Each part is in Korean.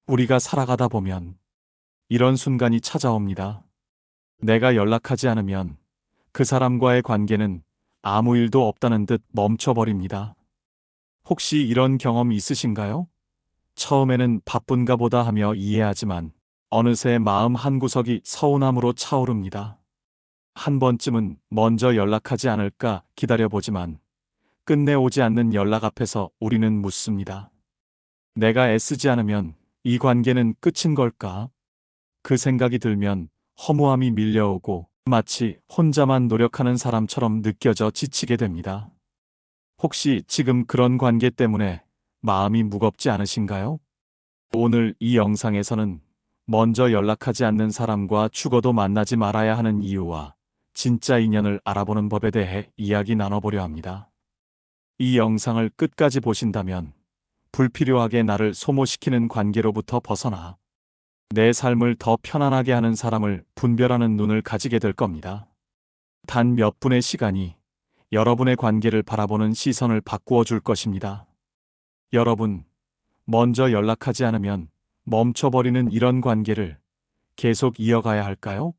우리가 살아가다 보면 이런 순간이 찾아옵니다. 내가 연락하지 않으면 그 사람과의 관계는 아무 일도 없다는 듯 멈춰버립니다. 혹시 이런 경험 있으신가요? 처음에는 바쁜가 보다 하며 이해하지만 어느새 마음 한구석이 서운함으로 차오릅니다. 한 번쯤은 먼저 연락하지 않을까 기다려보지만 끝내 오지 않는 연락 앞에서 우리는 묻습니다. 내가 애쓰지 않으면 이 관계는 끝인 걸까? 그 생각이 들면 허무함이 밀려오고 마치 혼자만 노력하는 사람처럼 느껴져 지치게 됩니다. 혹시 지금 그런 관계 때문에 마음이 무겁지 않으신가요? 오늘 이 영상에서는 먼저 연락하지 않는 사람과 죽어도 만나지 말아야 하는 이유와 진짜 인연을 알아보는 법에 대해 이야기 나눠보려 합니다. 이 영상을 끝까지 보신다면 불필요하게 나를 소모시키는 관계로부터 벗어나 내 삶을 더 편안하게 하는 사람을 분별하는 눈을 가지게 될 겁니다. 단 몇 분의 시간이 여러분의 관계를 바라보는 시선을 바꾸어 줄 것입니다. 여러분, 먼저 연락하지 않으면 멈춰버리는 이런 관계를 계속 이어가야 할까요?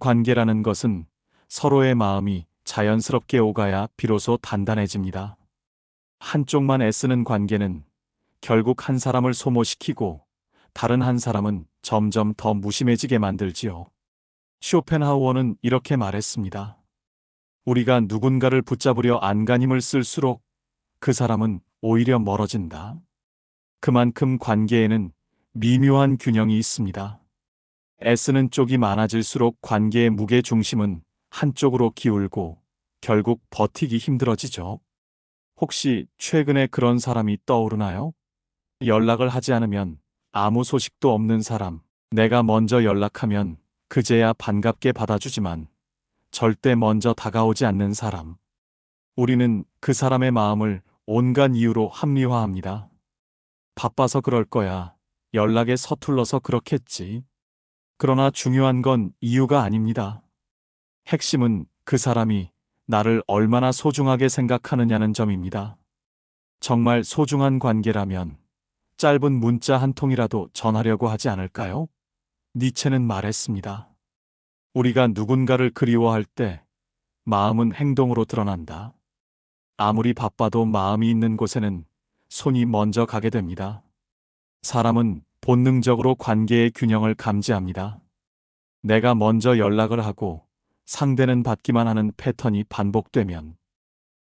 관계라는 것은 서로의 마음이 자연스럽게 오가야 비로소 단단해집니다. 한쪽만 애쓰는 관계는 결국 한 사람을 소모시키고 다른 한 사람은 점점 더 무심해지게 만들지요. 쇼펜하우어는 이렇게 말했습니다. 우리가 누군가를 붙잡으려 안간힘을 쓸수록 그 사람은 오히려 멀어진다. 그만큼 관계에는 미묘한 균형이 있습니다. 애쓰는 쪽이 많아질수록 관계의 무게 중심은 한쪽으로 기울고 결국 버티기 힘들어지죠. 혹시 최근에 그런 사람이 떠오르나요? 연락을 하지 않으면 아무 소식도 없는 사람, 내가 먼저 연락하면 그제야 반갑게 받아주지만 절대 먼저 다가오지 않는 사람. 우리는 그 사람의 마음을 온갖 이유로 합리화합니다. 바빠서 그럴 거야. 연락에 서툴러서 그렇겠지. 그러나 중요한 건 이유가 아닙니다. 핵심은 그 사람이 나를 얼마나 소중하게 생각하느냐는 점입니다. 정말 소중한 관계라면 짧은 문자 한 통이라도 전하려고 하지 않을까요? 니체는 말했습니다. 우리가 누군가를 그리워할 때 마음은 행동으로 드러난다. 아무리 바빠도 마음이 있는 곳에는 손이 먼저 가게 됩니다. 사람은 본능적으로 관계의 균형을 감지합니다. 내가 먼저 연락을 하고 상대는 받기만 하는 패턴이 반복되면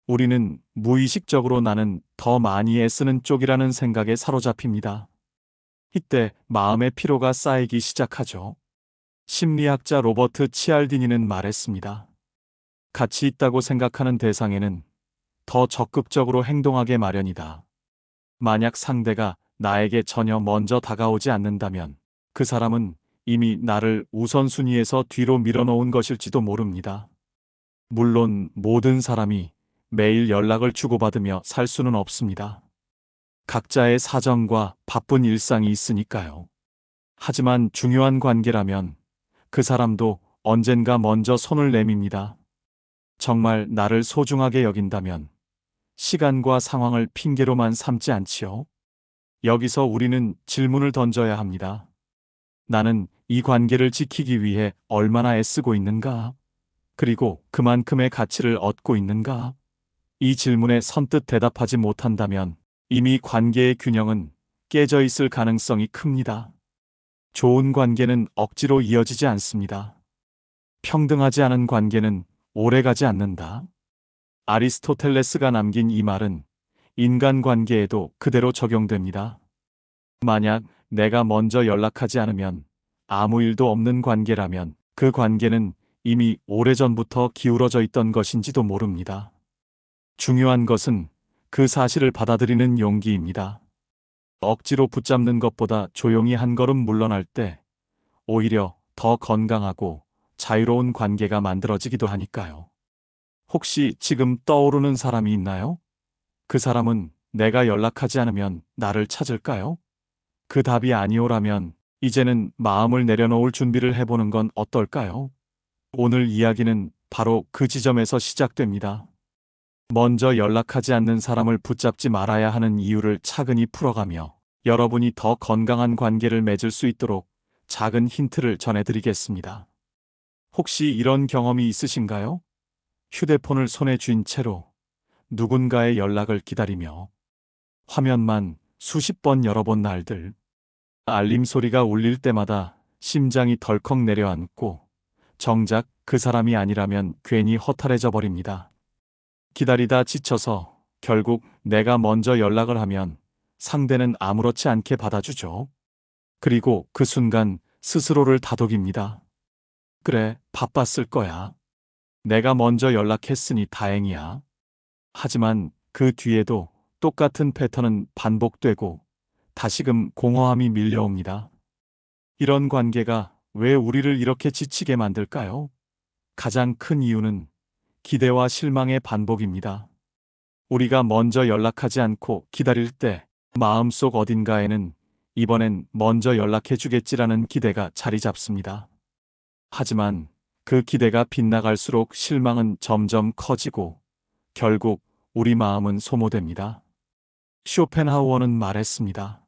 우리는 무의식적으로 나는 더 많이 애쓰는 쪽이라는 생각에 사로잡힙니다. 이때 마음의 피로가 쌓이기 시작하죠. 심리학자 로버트 치알디니는 말했습니다. 가치 있다고 생각하는 대상에는 더 적극적으로 행동하게 마련이다. 만약 상대가 나에게 전혀 먼저 다가오지 않는다면 그 사람은 이미 나를 우선순위에서 뒤로 밀어놓은 것일지도 모릅니다. 물론 모든 사람이 매일 연락을 주고받으며 살 수는 없습니다. 각자의 사정과 바쁜 일상이 있으니까요. 하지만 중요한 관계라면 그 사람도 언젠가 먼저 손을 내밉니다. 정말 나를 소중하게 여긴다면 시간과 상황을 핑계로만 삼지 않지요. 여기서 우리는 질문을 던져야 합니다. 나는 이 관계를 지키기 위해 얼마나 애쓰고 있는가? 그리고 그만큼의 가치를 얻고 있는가? 이 질문에 선뜻 대답하지 못한다면 이미 관계의 균형은 깨져 있을 가능성이 큽니다. 좋은 관계는 억지로 이어지지 않습니다. 평등하지 않은 관계는 오래가지 않는다. 아리스토텔레스가 남긴 이 말은 인간관계에도 그대로 적용됩니다. 만약 내가 먼저 연락하지 않으면 아무 일도 없는 관계라면 그 관계는 이미 오래전부터 기울어져 있던 것인지도 모릅니다. 중요한 것은 그 사실을 받아들이는 용기입니다. 억지로 붙잡는 것보다 조용히 한 걸음 물러날 때 오히려 더 건강하고 자유로운 관계가 만들어지기도 하니까요. 혹시 지금 떠오르는 사람이 있나요? 그 사람은 내가 연락하지 않으면 나를 찾을까요? 그 답이 아니오라면 이제는 마음을 내려놓을 준비를 해보는 건 어떨까요? 오늘 이야기는 바로 그 지점에서 시작됩니다. 먼저 연락하지 않는 사람을 붙잡지 말아야 하는 이유를 차근히 풀어가며 여러분이 더 건강한 관계를 맺을 수 있도록 작은 힌트를 전해드리겠습니다. 혹시 이런 경험이 있으신가요? 휴대폰을 손에 쥔 채로 누군가의 연락을 기다리며 화면만 수십 번 열어본 날들, 알림 소리가 울릴 때마다 심장이 덜컥 내려앉고 정작 그 사람이 아니라면 괜히 허탈해져 버립니다. 기다리다 지쳐서 결국 내가 먼저 연락을 하면 상대는 아무렇지 않게 받아주죠. 그리고 그 순간 스스로를 다독입니다. 그래, 바빴을 거야. 내가 먼저 연락했으니 다행이야. 하지만 그 뒤에도 똑같은 패턴은 반복되고 다시금 공허함이 밀려옵니다. 이런 관계가 왜 우리를 이렇게 지치게 만들까요? 가장 큰 이유는 기대와 실망의 반복입니다. 우리가 먼저 연락하지 않고 기다릴 때 마음속 어딘가에는 이번엔 먼저 연락해 주겠지라는 기대가 자리 잡습니다. 하지만 그 기대가 빗나갈수록 실망은 점점 커지고 결국 우리 마음은 소모됩니다. 쇼펜하우어는 말했습니다.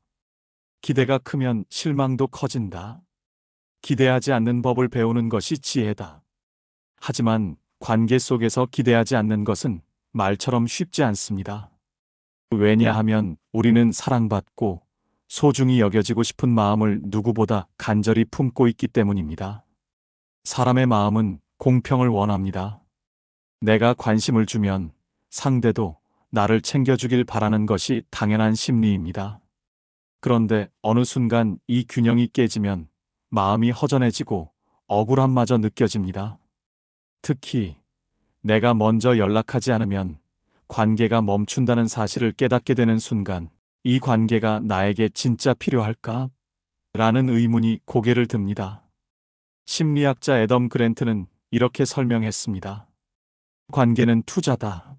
기대가 크면 실망도 커진다. 기대하지 않는 법을 배우는 것이 지혜다. 하지만 관계 속에서 기대하지 않는 것은 말처럼 쉽지 않습니다. 왜냐하면 우리는 사랑받고 소중히 여겨지고 싶은 마음을 누구보다 간절히 품고 있기 때문입니다. 사람의 마음은 공평을 원합니다. 내가 관심을 주면 상대도 나를 챙겨주길 바라는 것이 당연한 심리입니다. 그런데 어느 순간 이 균형이 깨지면 마음이 허전해지고 억울함마저 느껴집니다. 특히 내가 먼저 연락하지 않으면 관계가 멈춘다는 사실을 깨닫게 되는 순간 이 관계가 나에게 진짜 필요할까? 라는 의문이 고개를 듭니다. 심리학자 애덤 그랜트는 이렇게 설명했습니다. 관계는 투자다.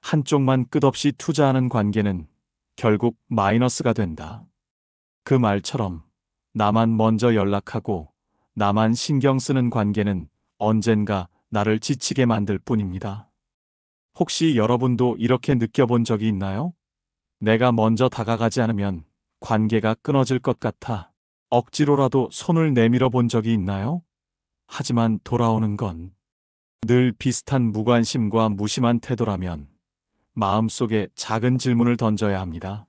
한쪽만 끝없이 투자하는 관계는 결국 마이너스가 된다. 그 말처럼 나만 먼저 연락하고 나만 신경 쓰는 관계는 언젠가 나를 지치게 만들 뿐입니다. 혹시 여러분도 이렇게 느껴본 적이 있나요? 내가 먼저 다가가지 않으면 관계가 끊어질 것 같아 억지로라도 손을 내밀어 본 적이 있나요? 하지만 돌아오는 건 늘 비슷한 무관심과 무심한 태도라면 마음속에 작은 질문을 던져야 합니다.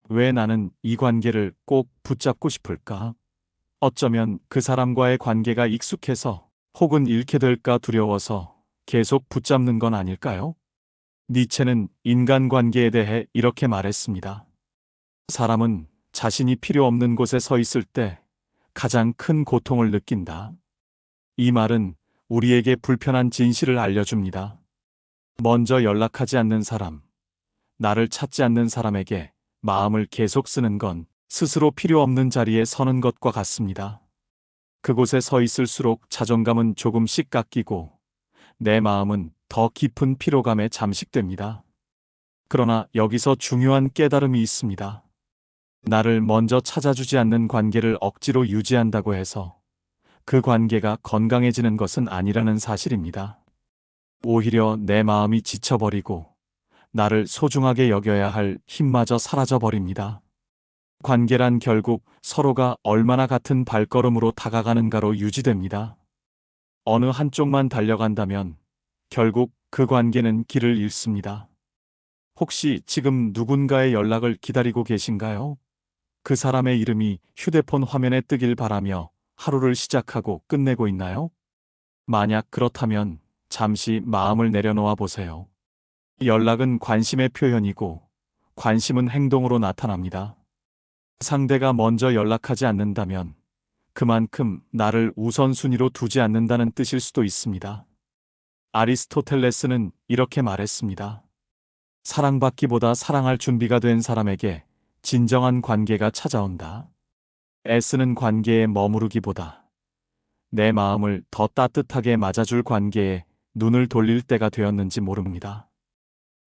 왜 나는 이 관계를 꼭 붙잡고 싶을까? 어쩌면 그 사람과의 관계가 익숙해서 혹은 잃게 될까 두려워서 계속 붙잡는 건 아닐까요? 니체는 인간관계에 대해 이렇게 말했습니다. 사람은 자신이 필요 없는 곳에 서 있을 때 가장 큰 고통을 느낀다. 이 말은 우리에게 불편한 진실을 알려줍니다. 먼저 연락하지 않는 사람, 나를 찾지 않는 사람에게 마음을 계속 쓰는 건 스스로 필요 없는 자리에 서는 것과 같습니다. 그곳에 서 있을수록 자존감은 조금씩 깎이고 내 마음은 더 깊은 피로감에 잠식됩니다. 그러나 여기서 중요한 깨달음이 있습니다. 나를 먼저 찾아주지 않는 관계를 억지로 유지한다고 해서 그 관계가 건강해지는 것은 아니라는 사실입니다. 오히려 내 마음이 지쳐버리고 나를 소중하게 여겨야 할 힘마저 사라져버립니다. 관계란 결국 서로가 얼마나 같은 발걸음으로 다가가는가로 유지됩니다. 어느 한쪽만 달려간다면 결국 그 관계는 길을 잃습니다. 혹시 지금 누군가의 연락을 기다리고 계신가요? 그 사람의 이름이 휴대폰 화면에 뜨길 바라며 하루를 시작하고 끝내고 있나요? 만약 그렇다면 잠시 마음을 내려놓아 보세요. 연락은 관심의 표현이고 관심은 행동으로 나타납니다. 상대가 먼저 연락하지 않는다면 그만큼 나를 우선순위로 두지 않는다는 뜻일 수도 있습니다. 아리스토텔레스는 이렇게 말했습니다. 사랑받기보다 사랑할 준비가 된 사람에게 진정한 관계가 찾아온다. 애쓰는 관계에 머무르기보다 내 마음을 더 따뜻하게 맞아줄 관계에 눈을 돌릴 때가 되었는지 모릅니다.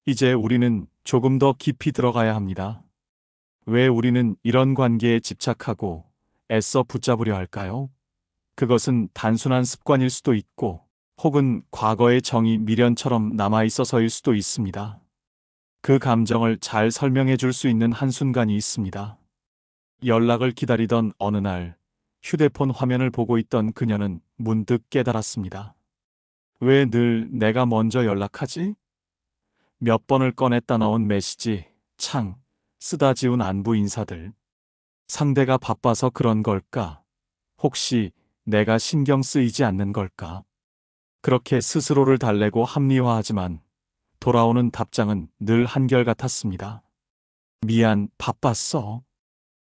이제 우리는 조금 더 깊이 들어가야 합니다. 왜 우리는 이런 관계에 집착하고 애써 붙잡으려 할까요? 그것은 단순한 습관일 수도 있고 혹은 과거의 정이 미련처럼 남아있어서일 수도 있습니다. 그 감정을 잘 설명해 줄 수 있는 한순간이 있습니다. 연락을 기다리던 어느 날 휴대폰 화면을 보고 있던 그녀는 문득 깨달았습니다. 왜 늘 내가 먼저 연락하지? 몇 번을 꺼냈다 넣은 메시지, 창, 쓰다 지운 안부 인사들. 상대가 바빠서 그런 걸까? 혹시 내가 신경 쓰이지 않는 걸까? 그렇게 스스로를 달래고 합리화하지만 돌아오는 답장은 늘 한결같았습니다. 미안, 바빴어.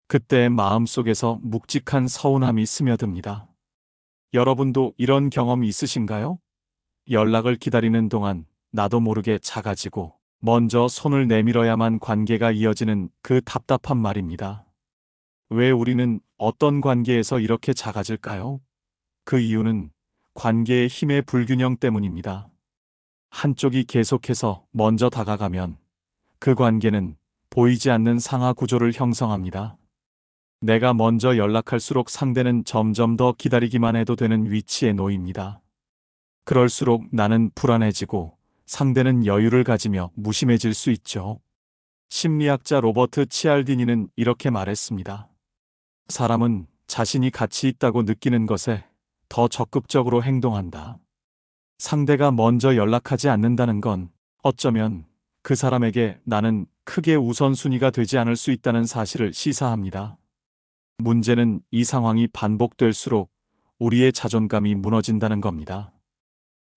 그때 마음속에서 묵직한 서운함이 스며듭니다. 여러분도 이런 경험 있으신가요? 연락을 기다리는 동안 나도 모르게 작아지고 먼저 손을 내밀어야만 관계가 이어지는 그 답답한 말입니다. 왜 우리는 어떤 관계에서 이렇게 작아질까요? 그 이유는 관계의 힘의 불균형 때문입니다. 한쪽이 계속해서 먼저 다가가면 그 관계는 보이지 않는 상하 구조를 형성합니다. 내가 먼저 연락할수록 상대는 점점 더 기다리기만 해도 되는 위치에 놓입니다. 그럴수록 나는 불안해지고 상대는 여유를 가지며 무심해질 수 있죠. 심리학자 로버트 치알디니는 이렇게 말했습니다. 사람은 자신이 가치 있다고 느끼는 것에 더 적극적으로 행동한다. 상대가 먼저 연락하지 않는다는 건 어쩌면 그 사람에게 나는 크게 우선순위가 되지 않을 수 있다는 사실을 시사합니다. 문제는 이 상황이 반복될수록 우리의 자존감이 무너진다는 겁니다.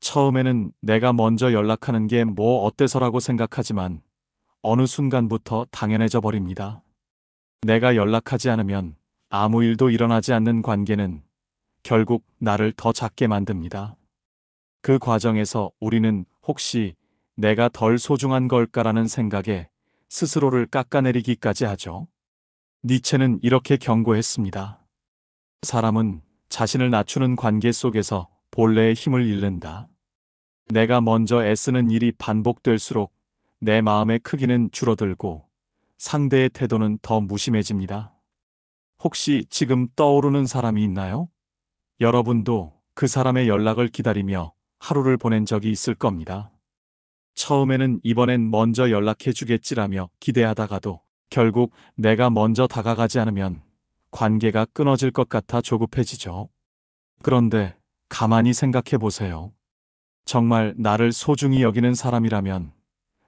처음에는 내가 먼저 연락하는 게 뭐 어때서라고 생각하지만 어느 순간부터 당연해져 버립니다. 내가 연락하지 않으면 아무 일도 일어나지 않는 관계는 결국 나를 더 작게 만듭니다. 그 과정에서 우리는 혹시 내가 덜 소중한 걸까라는 생각에 스스로를 깎아내리기까지 하죠. 니체는 이렇게 경고했습니다. 사람은 자신을 낮추는 관계 속에서 본래의 힘을 잃는다. 내가 먼저 애쓰는 일이 반복될수록 내 마음의 크기는 줄어들고 상대의 태도는 더 무심해집니다. 혹시 지금 떠오르는 사람이 있나요? 여러분도 그 사람의 연락을 기다리며 하루를 보낸 적이 있을 겁니다. 처음에는 이번엔 먼저 연락해 주겠지라며 기대하다가도 결국 내가 먼저 다가가지 않으면 관계가 끊어질 것 같아 조급해지죠. 그런데 가만히 생각해 보세요. 정말 나를 소중히 여기는 사람이라면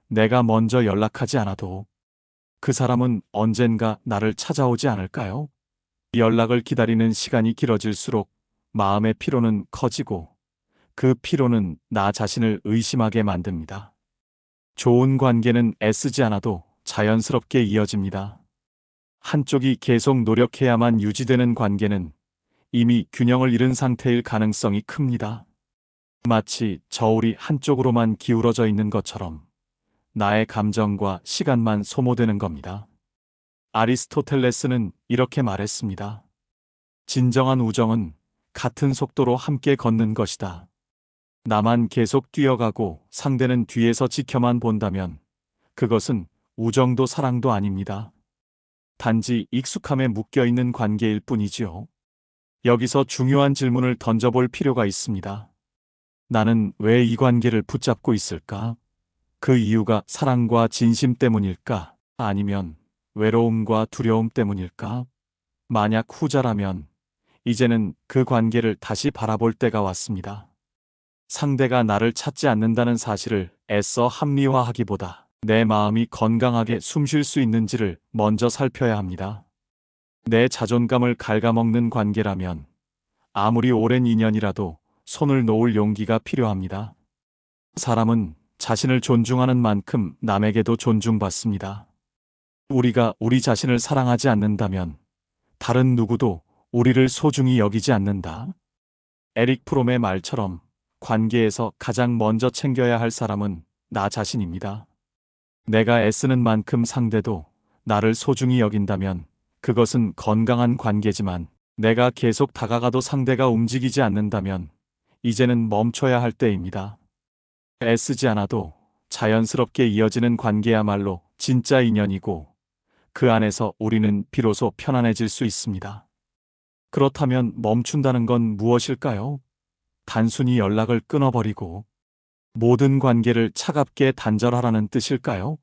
내가 먼저 연락하지 않아도 그 사람은 언젠가 나를 찾아오지 않을까요? 연락을 기다리는 시간이 길어질수록 마음의 피로는 커지고 그 피로는 나 자신을 의심하게 만듭니다. 좋은 관계는 애쓰지 않아도 자연스럽게 이어집니다. 한쪽이 계속 노력해야만 유지되는 관계는 이미 균형을 잃은 상태일 가능성이 큽니다. 마치 저울이 한쪽으로만 기울어져 있는 것처럼 나의 감정과 시간만 소모되는 겁니다. 아리스토텔레스는 이렇게 말했습니다. 진정한 우정은 같은 속도로 함께 걷는 것이다. 나만 계속 뛰어가고 상대는 뒤에서 지켜만 본다면 그것은 우정도 사랑도 아닙니다. 단지 익숙함에 묶여있는 관계일 뿐이지요. 여기서 중요한 질문을 던져볼 필요가 있습니다. 나는 왜 이 관계를 붙잡고 있을까? 그 이유가 사랑과 진심 때문일까? 아니면 외로움과 두려움 때문일까? 만약 후자라면 이제는 그 관계를 다시 바라볼 때가 왔습니다. 상대가 나를 찾지 않는다는 사실을 애써 합리화하기보다 내 마음이 건강하게 숨 쉴 수 있는지를 먼저 살펴야 합니다. 내 자존감을 갉아먹는 관계라면 아무리 오랜 인연이라도 손을 놓을 용기가 필요합니다. 사람은 자신을 존중하는 만큼 남에게도 존중받습니다. 우리가 우리 자신을 사랑하지 않는다면 다른 누구도 우리를 소중히 여기지 않는다. 에릭 프롬의 말처럼 관계에서 가장 먼저 챙겨야 할 사람은 나 자신입니다. 내가 애쓰는 만큼 상대도 나를 소중히 여긴다면 그것은 건강한 관계지만 내가 계속 다가가도 상대가 움직이지 않는다면 이제는 멈춰야 할 때입니다. 애쓰지 않아도 자연스럽게 이어지는 관계야말로 진짜 인연이고 그 안에서 우리는 비로소 편안해질 수 있습니다. 그렇다면 멈춘다는 건 무엇일까요? 단순히 연락을 끊어버리고 모든 관계를 차갑게 단절하라는 뜻일까요?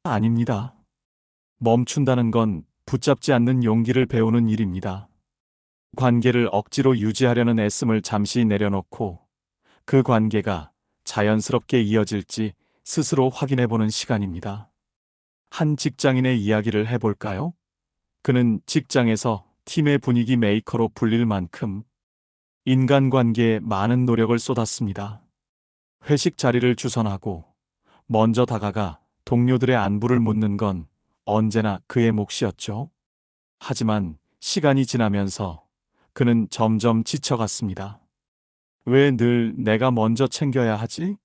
아닙니다. 멈춘다는 건 붙잡지 않는 용기를 배우는 일입니다. 관계를 억지로 유지하려는 애씀을 잠시 내려놓고 그 관계가 자연스럽게 이어질지 스스로 확인해보는 시간입니다. 한 직장인의 이야기를 해볼까요? 그는 직장에서 팀의 분위기 메이커로 불릴 만큼 인간관계에 많은 노력을 쏟았습니다. 회식 자리를 주선하고 먼저 다가가 동료들의 안부를 묻는 건 언제나 그의 몫이었죠. 하지만 시간이 지나면서 그는 점점 지쳐갔습니다. 왜 늘 내가 먼저 챙겨야 하지?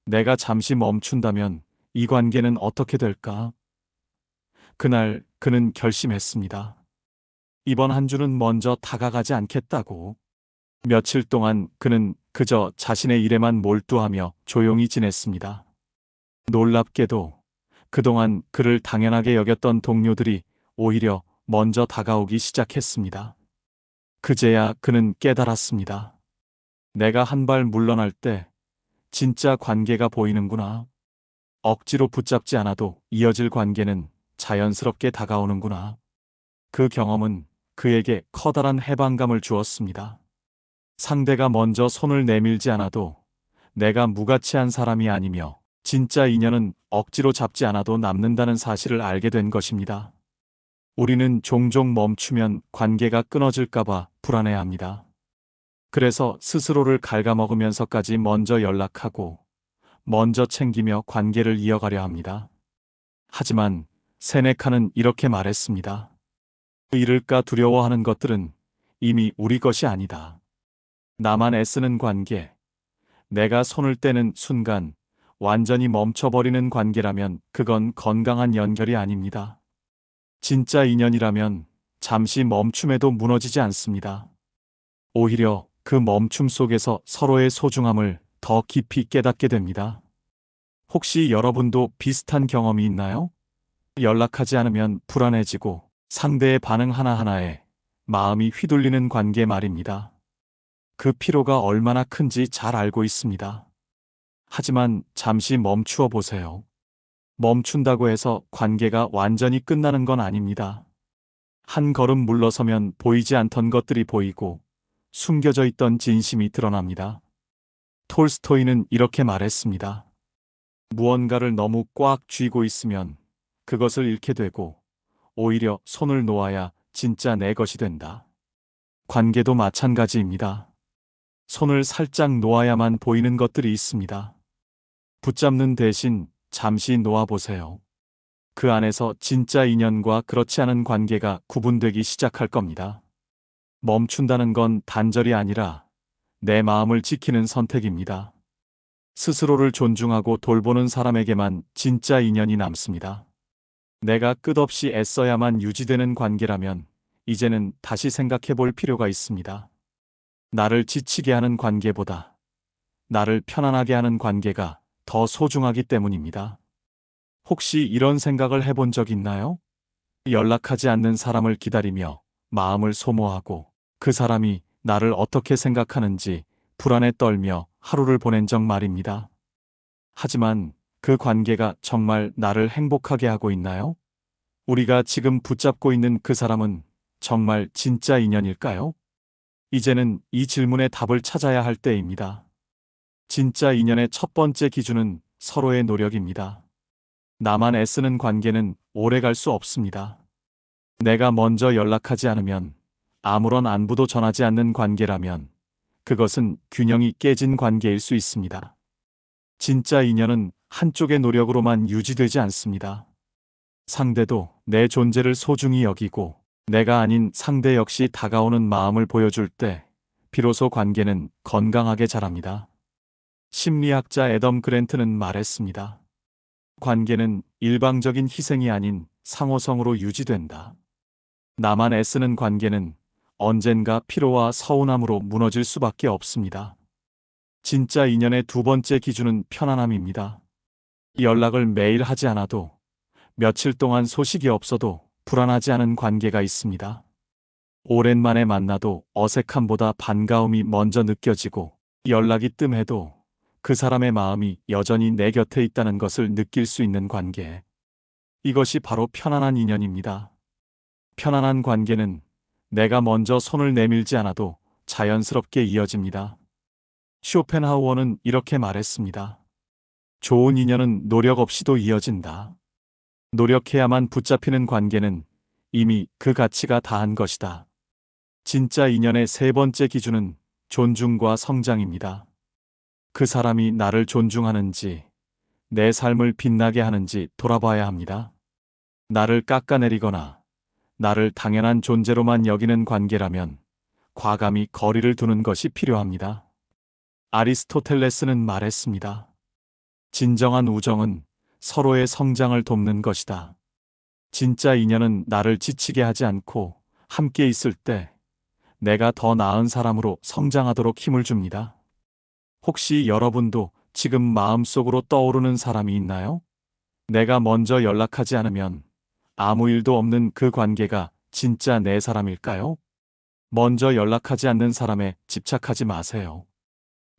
내가 잠시 멈춘다면 이 관계는 어떻게 될까? 그날 그는 결심했습니다. 이번 한 주는 먼저 다가가지 않겠다고. 며칠 동안 그는 그저 자신의 일에만 몰두하며 조용히 지냈습니다. 놀랍게도 그동안 그를 당연하게 여겼던 동료들이 오히려 먼저 다가오기 시작했습니다. 그제야 그는 깨달았습니다. 내가 한 발 물러날 때 진짜 관계가 보이는구나. 억지로 붙잡지 않아도 이어질 관계는 자연스럽게 다가오는구나. 그 경험은 그에게 커다란 해방감을 주었습니다. 상대가 먼저 손을 내밀지 않아도 내가 무가치한 사람이 아니며 진짜 인연은 억지로 잡지 않아도 남는다는 사실을 알게 된 것입니다. 우리는 종종 멈추면 관계가 끊어질까봐 불안해합니다. 그래서 스스로를 갉아먹으면서까지 먼저 연락하고 먼저 챙기며 관계를 이어가려 합니다. 하지만 세네카는 이렇게 말했습니다. 잃을까 두려워하는 것들은 이미 우리 것이 아니다. 나만 애쓰는 관계, 내가 손을 떼는 순간 완전히 멈춰버리는 관계라면 그건 건강한 연결이 아닙니다. 진짜 인연이라면 잠시 멈춤에도 무너지지 않습니다. 오히려 그 멈춤 속에서 서로의 소중함을 더 깊이 깨닫게 됩니다. 혹시 여러분도 비슷한 경험이 있나요? 연락하지 않으면 불안해지고 상대의 반응 하나하나에 마음이 휘둘리는 관계 말입니다. 그 피로가 얼마나 큰지 잘 알고 있습니다. 하지만 잠시 멈추어 보세요. 멈춘다고 해서 관계가 완전히 끝나는 건 아닙니다. 한 걸음 물러서면 보이지 않던 것들이 보이고 숨겨져 있던 진심이 드러납니다. 톨스토이는 이렇게 말했습니다. 무언가를 너무 꽉 쥐고 있으면 그것을 잃게 되고 오히려 손을 놓아야 진짜 내 것이 된다. 관계도 마찬가지입니다. 손을 살짝 놓아야만 보이는 것들이 있습니다. 붙잡는 대신 잠시 놓아보세요. 그 안에서 진짜 인연과 그렇지 않은 관계가 구분되기 시작할 겁니다. 멈춘다는 건 단절이 아니라 내 마음을 지키는 선택입니다. 스스로를 존중하고 돌보는 사람에게만 진짜 인연이 남습니다. 내가 끝없이 애써야만 유지되는 관계라면 이제는 다시 생각해 볼 필요가 있습니다. 나를 지치게 하는 관계보다 나를 편안하게 하는 관계가 더 소중하기 때문입니다. 혹시 이런 생각을 해본 적 있나요? 연락하지 않는 사람을 기다리며 마음을 소모하고 그 사람이 나를 어떻게 생각하는지 불안에 떨며 하루를 보낸 적 말입니다. 하지만 그 관계가 정말 나를 행복하게 하고 있나요? 우리가 지금 붙잡고 있는 그 사람은 정말 진짜 인연일까요? 이제는 이 질문의 답을 찾아야 할 때입니다. 진짜 인연의 첫 번째 기준은 서로의 노력입니다. 나만 애쓰는 관계는 오래 갈 수 없습니다. 내가 먼저 연락하지 않으면 아무런 안부도 전하지 않는 관계라면 그것은 균형이 깨진 관계일 수 있습니다. 진짜 인연은 한쪽의 노력으로만 유지되지 않습니다. 상대도 내 존재를 소중히 여기고 내가 아닌 상대 역시 다가오는 마음을 보여줄 때 비로소 관계는 건강하게 자랍니다. 심리학자 애덤 그랜트는 말했습니다. 관계는 일방적인 희생이 아닌 상호성으로 유지된다. 나만 애쓰는 관계는 언젠가 피로와 서운함으로 무너질 수밖에 없습니다. 진짜 인연의 두 번째 기준은 편안함입니다. 연락을 매일 하지 않아도 며칠 동안 소식이 없어도 불안하지 않은 관계가 있습니다. 오랜만에 만나도 어색함보다 반가움이 먼저 느껴지고 연락이 뜸해도 그 사람의 마음이 여전히 내 곁에 있다는 것을 느낄 수 있는 관계. 이것이 바로 편안한 인연입니다. 편안한 관계는 내가 먼저 손을 내밀지 않아도 자연스럽게 이어집니다. 쇼펜하우어는 이렇게 말했습니다. 좋은 인연은 노력 없이도 이어진다. 노력해야만 붙잡히는 관계는 이미 그 가치가 다한 것이다. 진짜 인연의 세 번째 기준은 존중과 성장입니다. 그 사람이 나를 존중하는지, 내 삶을 빛나게 하는지 돌아봐야 합니다. 나를 깎아내리거나 나를 당연한 존재로만 여기는 관계라면 과감히 거리를 두는 것이 필요합니다. 아리스토텔레스는 말했습니다. 진정한 우정은 서로의 성장을 돕는 것이다. 진짜 인연은 나를 지치게 하지 않고 함께 있을 때 내가 더 나은 사람으로 성장하도록 힘을 줍니다. 혹시 여러분도 지금 마음속으로 떠오르는 사람이 있나요? 내가 먼저 연락하지 않으면 아무 일도 없는 그 관계가 진짜 내 사람일까요? 먼저 연락하지 않는 사람에 집착하지 마세요.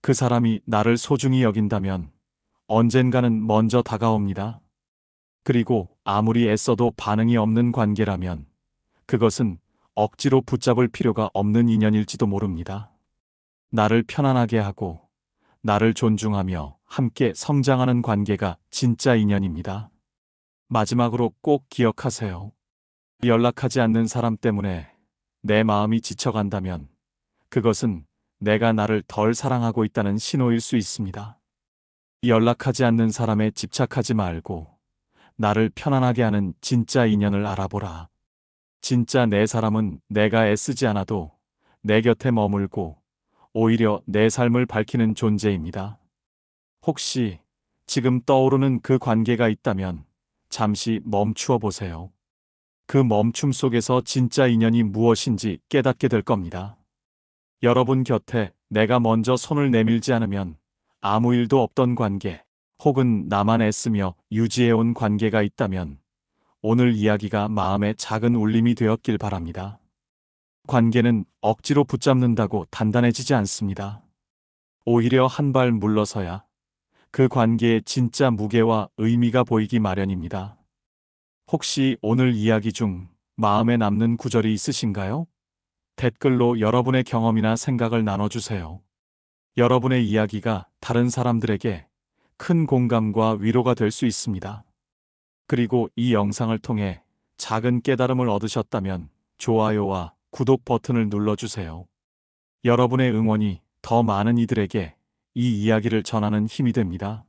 그 사람이 나를 소중히 여긴다면 언젠가는 먼저 다가옵니다. 그리고 아무리 애써도 반응이 없는 관계라면 그것은 억지로 붙잡을 필요가 없는 인연일지도 모릅니다. 나를 편안하게 하고 나를 존중하며 함께 성장하는 관계가 진짜 인연입니다. 마지막으로 꼭 기억하세요. 연락하지 않는 사람 때문에 내 마음이 지쳐간다면 그것은 내가 나를 덜 사랑하고 있다는 신호일 수 있습니다. 연락하지 않는 사람에 집착하지 말고 나를 편안하게 하는 진짜 인연을 알아보라. 진짜 내 사람은 내가 애쓰지 않아도 내 곁에 머물고 오히려 내 삶을 밝히는 존재입니다. 혹시 지금 떠오르는 그 관계가 있다면 잠시 멈추어 보세요. 그 멈춤 속에서 진짜 인연이 무엇인지 깨닫게 될 겁니다. 여러분 곁에 내가 먼저 손을 내밀지 않으면 아무 일도 없던 관계, 혹은 나만 애쓰며 유지해온 관계가 있다면 오늘 이야기가 마음에 작은 울림이 되었길 바랍니다. 관계는 억지로 붙잡는다고 단단해지지 않습니다. 오히려 한 발 물러서야 그 관계의 진짜 무게와 의미가 보이기 마련입니다. 혹시 오늘 이야기 중 마음에 남는 구절이 있으신가요? 댓글로 여러분의 경험이나 생각을 나눠주세요. 여러분의 이야기가 다른 사람들에게 큰 공감과 위로가 될 수 있습니다. 그리고 이 영상을 통해 작은 깨달음을 얻으셨다면 좋아요와 구독 버튼을 눌러주세요. 여러분의 응원이 더 많은 이들에게 이 이야기를 전하는 힘이 됩니다.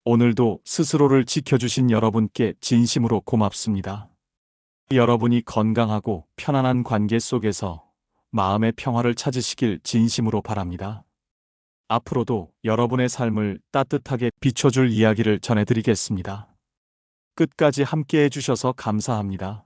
오늘도 스스로를 지켜주신 여러분께 진심으로 고맙습니다. 여러분이 건강하고 편안한 관계 속에서 마음의 평화를 찾으시길 진심으로 바랍니다. 앞으로도 여러분의 삶을 따뜻하게 비춰줄 이야기를 전해드리겠습니다. 끝까지 함께 해주셔서 감사합니다.